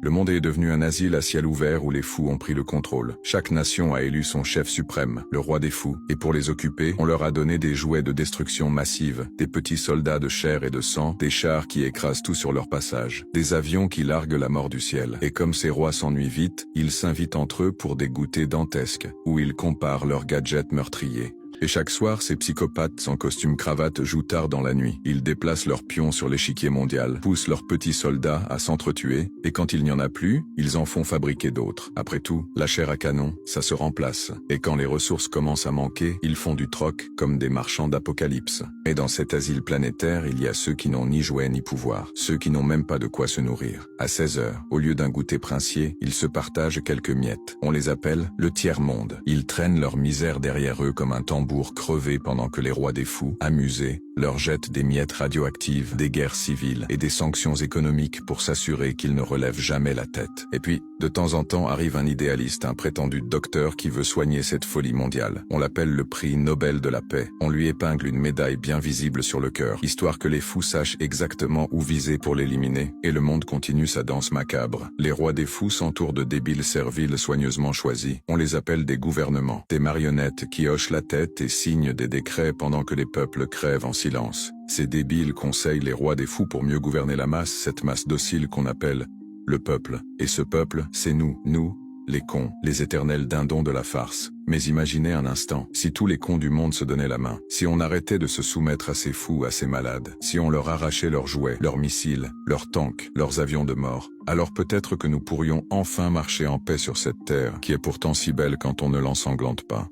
Le monde est devenu un asile à ciel ouvert où les fous ont pris le contrôle. Chaque nation a élu son chef suprême, le roi des fous, et pour les occuper, on leur a donné des jouets de destruction massive, des petits soldats de chair et de sang, des chars qui écrasent tout sur leur passage, des avions qui larguent la mort du ciel. Et comme ces rois s'ennuient vite, ils s'invitent entre eux pour des goûters dantesques, où ils comparent leurs gadgets meurtriers. Et chaque soir, ces psychopathes sans costume cravate jouent tard dans la nuit. Ils déplacent leurs pions sur l'échiquier mondial, poussent leurs petits soldats à s'entretuer, et quand il n'y en a plus, ils en font fabriquer d'autres. Après tout, la chair à canon, ça se remplace. Et quand les ressources commencent à manquer, ils font du troc comme des marchands d'apocalypse. Et dans cet asile planétaire, il y a ceux qui n'ont ni jouets ni pouvoir, ceux qui n'ont même pas de quoi se nourrir. À 16 heures, au lieu d'un goûter princier, ils se partagent quelques miettes. On les appelle le tiers-monde. Ils traînent leur misère derrière eux comme un tambour crevé pendant que les rois des fous, amusés, leur jettent des miettes radioactives, des guerres civiles et des sanctions économiques pour s'assurer qu'ils ne relèvent jamais la tête. Et puis, de temps en temps arrive un idéaliste, un prétendu docteur qui veut soigner cette folie mondiale. On l'appelle le prix Nobel de la paix. On lui épingle une médaille bien visible sur le cœur, histoire que les fous sachent exactement où viser pour l'éliminer, et le monde continue sa danse macabre. Les rois des fous s'entourent de débiles serviles soigneusement choisis. On les appelle des gouvernements, des marionnettes qui hochent la tête et signent des décrets pendant que les peuples crèvent en silence. Ces débiles conseillent les rois des fous pour mieux gouverner la masse, cette masse docile qu'on appelle le peuple. Et ce peuple, c'est nous, les cons, les éternels dindons de la farce. Mais imaginez un instant, si tous les cons du monde se donnaient la main, si on arrêtait de se soumettre à ces fous, à ces malades, si on leur arrachait leurs jouets, leurs missiles, leurs tanks, leurs avions de mort, alors peut-être que nous pourrions enfin marcher en paix sur cette terre, qui est pourtant si belle quand on ne l'ensanglante pas.